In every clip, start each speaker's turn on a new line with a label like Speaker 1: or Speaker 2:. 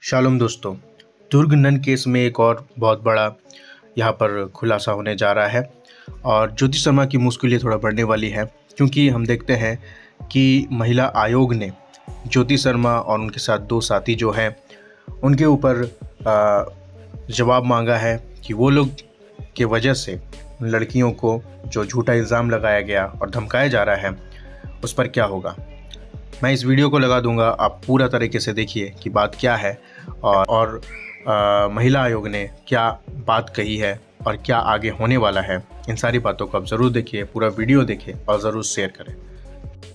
Speaker 1: Shalom दोस्तों, दुर्ग none case में एक और बहुत बड़ा यहाँ पर खुलासा होने जा रहा है और ज्योति शर्मा की मुश्किलें थोड़ा बढ़ने वाली है, क्योंकि हम देखते हैं कि महिला आयोग ने ज्योति शर्मा और उनके साथ दो साथी जो हैं उनके ऊपर जवाब मांगा है कि वो लोग के वजह से उन लड़कियों को जो झूठा इल्ज़ाम लगाया गया और धमकाया जा रहा है उस पर क्या होगा। मैं इस वीडियो को लगा दूंगा, आप पूरा तरीके से देखिए कि बात क्या है और महिला आयोग ने क्या बात कही है और क्या आगे होने वाला है। इन सारी बातों को आप ज़रूर देखिए, पूरा वीडियो देखें और ज़रूर शेयर करें।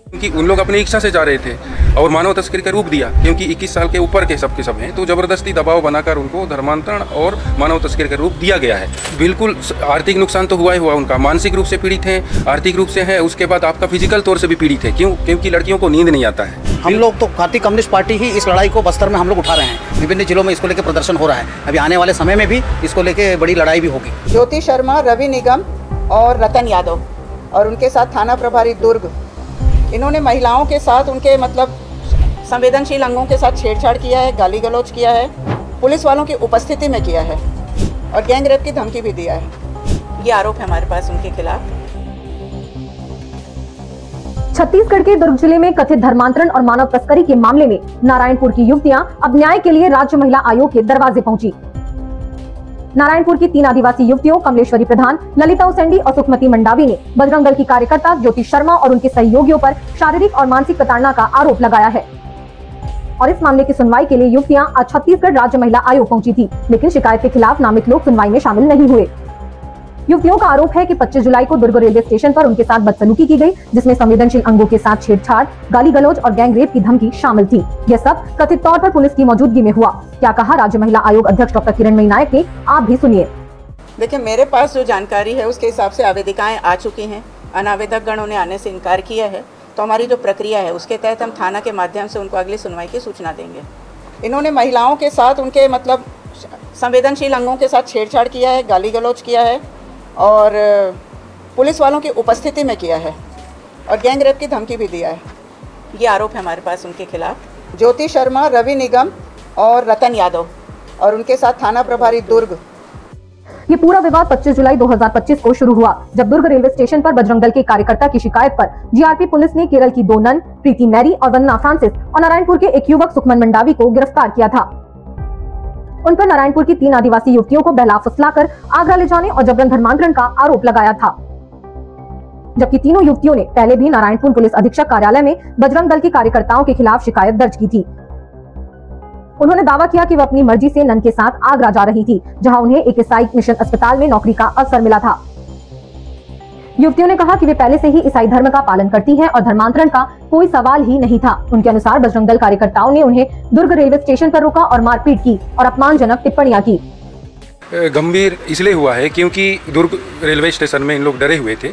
Speaker 2: क्योंकि उन लोग अपनी इच्छा से जा रहे थे और मानव तस्करी का रूप दिया, क्योंकि 21 साल के ऊपर के सब हैं, तो ज़बरदस्ती दबाव बनाकर उनको धर्मांतरण और मानव तस्करी का रूप दिया गया है। बिल्कुल आर्थिक नुकसान तो हुआ ही हुआ, उनका मानसिक रूप से पीड़ित हैं, आर्थिक रूप से है, उसके बाद आपका फिजिकल तौर से भी पीड़ित है। क्यों? क्योंकि लड़कियों को नींद नहीं आता है।
Speaker 3: हम लोग तो भारतीय कम्युनिस्ट पार्टी ही इस लड़ाई को बस्तर में हम लोग उठा रहे हैं। विभिन्न जिलों में इसको लेकर प्रदर्शन हो रहा है। अभी आने वाले समय में भी इसको लेकर बड़ी लड़ाई भी होगी।
Speaker 4: ज्योति शर्मा, रवि निगम और रतन यादव और उनके साथ थाना प्रभारी दुर्ग, इन्होंने महिलाओं के साथ उनके संवेदनशील अंगों के साथ छेड़छाड़ किया है, गाली गलौज किया है, पुलिस वालों की उपस्थिति में किया है और गैंग रेप की धमकी भी दिया है। ये आरोप है हमारे पास उनके खिलाफ।
Speaker 5: छत्तीसगढ़ के दुर्ग जिले में कथित धर्मांतरण और मानव तस्करी के मामले में नारायणपुर की युवतियां अब न्याय के लिए राज्य महिला आयोग के दरवाजे पहुंची। नारायणपुर की 3 आदिवासी युवतियों कमलेश्वरी प्रधान, ललिता उसेंडी और सुखमती मंडावी ने बजरंग दल की कार्यकर्ता ज्योति शर्मा और उनके सहयोगियों पर शारीरिक और मानसिक प्रताड़ना का आरोप लगाया है और इस मामले की सुनवाई के लिए युवतियां आज छत्तीसगढ़ राज्य महिला आयोग पहुंची थी, लेकिन शिकायत के खिलाफ नामित लोग सुनवाई में शामिल नहीं हुए। युवतियों का आरोप है कि 25 जुलाई को दुर्ग रेलवे स्टेशन पर उनके साथ बदसलूकी की गई, जिसमें संवेदनशील अंगों के साथ छेड़छाड़, गाली गलौज और गैंग रेप की धमकी शामिल थी। यह सब कथित तौर पर पुलिस की मौजूदगी में हुआ। क्या कहा राज्य महिला आयोग अध्यक्ष डॉक्टर किरणमयी नायक ने, आप भी सुनिए।
Speaker 4: देखिए, मेरे पास जो जानकारी है उसके हिसाब से आवेदिकाएं आ चुकी हैं। अनावेदक गणों ने आने से इनकार किया है, तो हमारी जो प्रक्रिया है उसके तहत हम थाना के माध्यम से उनको अगली सुनवाई की सूचना देंगे। इन्होंने महिलाओं के साथ उनके संवेदनशील अंगों के साथ छेड़छाड़ किया है, गाली गलौज किया है और पुलिस वालों की उपस्थिति में किया है और गैंग रेप की धमकी भी दिया है। ये आरोप है हमारे पास उनके खिलाफ। ज्योति शर्मा, रवि निगम और रतन यादव और उनके साथ थाना प्रभारी दुर्ग।
Speaker 5: ये पूरा विवाद 25 जुलाई 2025 को शुरू हुआ, जब दुर्ग रेलवे स्टेशन पर बजरंग दल के कार्यकर्ता की शिकायत पर जीआरपी पुलिस ने केरल की 2 नन, प्रीति मैरी और वंदना फ्रांसिस और नारायणपुर के एक युवक सुखमन मंडावी को गिरफ्तार किया था। उन पर नारायणपुर की 3 आदिवासी युवतियों को बहला फुसलाकर आगरा ले जाने और जबरन धर्मांतरण का आरोप लगाया था, जबकि तीनों युवतियों ने पहले भी नारायणपुर पुलिस अधीक्षक कार्यालय में बजरंग दल के कार्यकर्ताओं के खिलाफ शिकायत दर्ज की थी। उन्होंने दावा किया कि वह अपनी मर्जी से नन के साथ आगरा जा रही थी, जहां उन्हें एक ईसाई मिशन अस्पताल में नौकरी का अवसर मिला था। युवतियों ने कहा कि वे पहले से ही ईसाई धर्म का पालन करती हैं और धर्मांतरण का कोई सवाल ही नहीं था। उनके अनुसार बजरंग दल कार्यकर्ताओं ने उन्हें दुर्ग रेलवे स्टेशन पर रोका और मारपीट की और अपमानजनक टिप्पणियां की।
Speaker 2: गंभीर इसलिए हुआ है क्योंकि दुर्ग रेलवे स्टेशन में इन लोग डरे हुए थे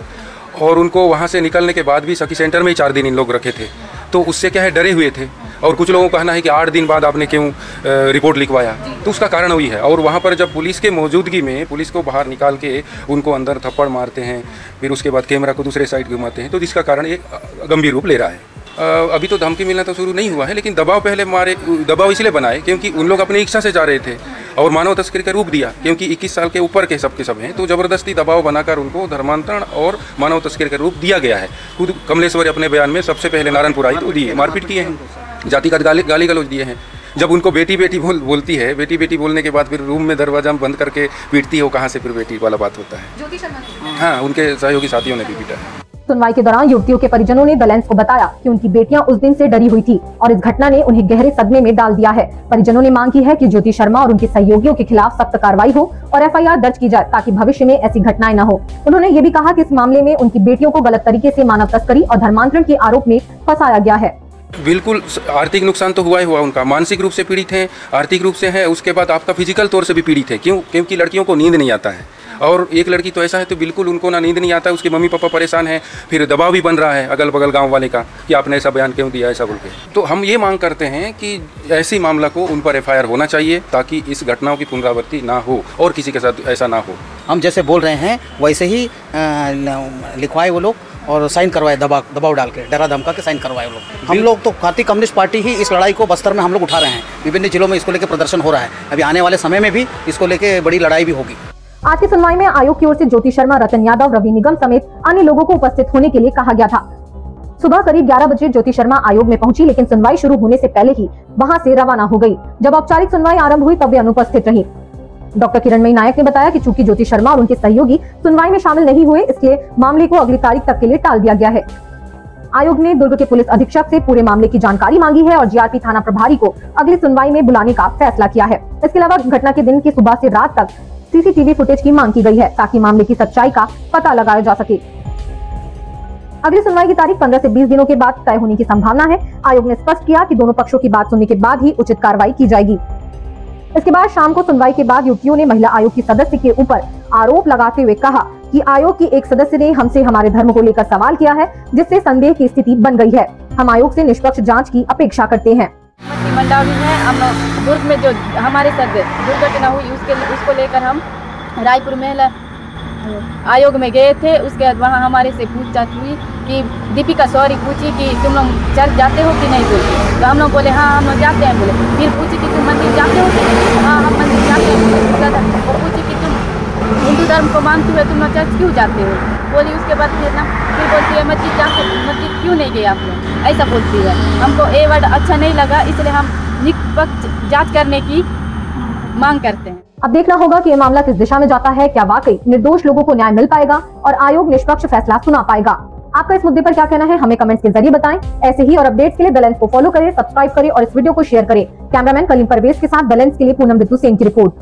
Speaker 2: और उनको वहाँ से निकलने के बाद भी सखी सेंटर में ही 4 दिन इन लोग रखे थे, तो उससे क्या है, डरे हुए थे। और कुछ लोगों का कहना है कि 8 दिन बाद आपने क्यों रिपोर्ट लिखवाया, तो उसका कारण वही है। और वहाँ पर जब पुलिस के मौजूदगी में पुलिस को बाहर निकाल के उनको अंदर थप्पड़ मारते हैं, फिर उसके बाद कैमरा को दूसरे साइड घुमाते हैं, तो जिसका कारण ये गंभीर रूप ले रहा है। अभी तो धमकी मिलना तो शुरू नहीं हुआ है, लेकिन दबाव इसलिए बनाए क्योंकि उन लोग अपनी इच्छा से जा रहे थे और मानव तस्करी का रूप दिया, क्योंकि 21 साल के ऊपर के सब हैं, तो ज़बरदस्ती दबाव बनाकर उनको धर्मांतरण और मानव तस्करी का रूप दिया गया है। खुद कमलेश्वरी अपने बयान में सबसे पहले नारायणपुर आई तो दिए, मारपीट किए हैं, जातिगत गाली गलौज दिए हैं। जब उनको बेटी बेटी बोलती है, बेटी बेटी बोलने के बाद फिर रूम में दरवाजा बंद करके पीटती है, वो कहाँ से फिर बेटी वाला बात होता है। हाँ, उनके सहयोगी साथियों ने भी पीटा है।
Speaker 5: सुनवाई के दौरान युवतियों के परिजनों ने द लेंस को बताया कि उनकी बेटियां उस दिन से डरी हुई थी और इस घटना ने उन्हें गहरे सदमे में डाल दिया है। परिजनों ने मांग की है कि ज्योति शर्मा और उनके सहयोगियों के खिलाफ सख्त कार्रवाई हो और एफआईआर दर्ज की जाए, ताकि भविष्य में ऐसी घटनाएं न हो। उन्होंने ये भी कहा कि इस मामले में उनकी बेटियों को गलत तरीके से मानव तस्करी और धर्मांतरण के आरोप में फंसाया गया है।
Speaker 2: बिल्कुल आर्थिक नुकसान तो हुआ ही हुआ, उनका मानसिक रूप से पीड़ित हैं, आर्थिक रूप से है, उसके बाद आपका फिजिकल तौर से भी पीड़ित है। क्यों? क्योंकि लड़कियों को नींद नहीं आता है और एक लड़की तो ऐसा है तो बिल्कुल उनको ना नींद नहीं आता है, उसके मम्मी पापा परेशान हैं, फिर दबाव भी बन रहा है अगल बगल गांव वाले का कि आपने ऐसा बयान क्यों दिया, ऐसा बोल के। तो हम ये मांग करते हैं कि ऐसी मामला को उन पर एफआईआर होना चाहिए, ताकि इस घटनाओं की पुनरावृत्ति ना हो और किसी के साथ ऐसा ना हो।
Speaker 3: हम जैसे बोल रहे हैं वैसे ही लिखवाए वो लोग और साइन करवाए, दबाव डाल के, डरा धमका के साइन करवाए लोग। हम लोग तो भारतीय कम्युनिस्ट पार्टी ही इस लड़ाई को बस्तर में हम लोग उठा रहे हैं। विभिन्न जिलों में इसको लेकर प्रदर्शन हो रहा है। अभी आने वाले समय में भी इसको लेकर बड़ी लड़ाई भी होगी।
Speaker 5: आज की सुनवाई में आयोग की ओर से ज्योति शर्मा, रतन यादव, रवि निगम समेत अन्य लोगों को उपस्थित होने के लिए कहा गया था। सुबह करीब 11 बजे ज्योति शर्मा आयोग में पहुंची, लेकिन सुनवाई शुरू होने से पहले ही वहां से रवाना हो गई। जब औपचारिक सुनवाई आरंभ हुई तब वे अनुपस्थित रही। डॉक्टर किरणमयी नायक ने बताया कि चूंकि ज्योति शर्मा और उनके सहयोगी सुनवाई में शामिल नहीं हुए, इसलिए मामले को अगली तारीख तक के लिए टाल दिया गया है। आयोग ने दुर्ग के पुलिस अधीक्षक से पूरे मामले की जानकारी मांगी है और जीआरपी थाना प्रभारी को अगली सुनवाई में बुलाने का फैसला किया है। इसके अलावा घटना के दिन की सुबह से रात तक सीसीटीवी फुटेज की मांग की गई है, ताकि मामले की सच्चाई का पता लगाया जा सके। अगली सुनवाई की तारीख 15 से 20 दिनों के बाद तय होने की संभावना है। आयोग ने स्पष्ट किया कि दोनों पक्षों की बात सुनने के बाद ही उचित कार्रवाई की जाएगी। इसके बाद शाम को सुनवाई के बाद युवतियों ने महिला आयोग की सदस्य के ऊपर आरोप लगाते हुए कहा कि आयोग की एक सदस्य ने हमसे हमारे धर्म को लेकर सवाल किया है, जिससे संदेह की स्थिति बन गई है। हम आयोग से निष्पक्ष जांच की अपेक्षा करते हैं।
Speaker 6: मंडावी है, हम दुर्ग में जो हमारे साथ दुर्घटना हुई उसको लेकर हम रायपुर महिला आयोग में गए थे। उसके बाद वहाँ हमारे से पूछताछ हुई कि दीपिका सॉरी पूछी कि तुम लोग चर्च जाते हो कि नहीं बोले, तो हम लोग बोले हाँ हम लोग जाते हैं बोले। फिर पूछी कि तुम मंदिर जाते हो कि नहीं, हाँ हम मंदिर जाते हैं। वो पूछी कि तुम हिंदू धर्म को मानते हुए तुम लोग चर्च क्यों जाते हो बोली। उसके बाद फिर बोलती है मस्जिद क्यों नहीं गए आप लोग, ऐसा बोलती है। हमको ये वर्ड अच्छा नहीं लगा, इसलिए हम निष्पक्ष जाँच करने की मांग करते हैं।
Speaker 5: अब देखना होगा कि ये मामला किस दिशा में जाता है। क्या वाकई निर्दोष लोगों को न्याय मिल पाएगा और आयोग निष्पक्ष फैसला सुना पाएगा? आपका इस मुद्दे पर क्या कहना है, हमें कमेंट्स के जरिए बताएं। ऐसे ही और अपडेट्स के लिए द लेंस को फॉलो करें, सब्सक्राइब करें और इस वीडियो को शेयर करें। कैमरामैन कलीम परवेज के साथ द लेंस के लिए पूनम ऋतु सेन की रिपोर्ट।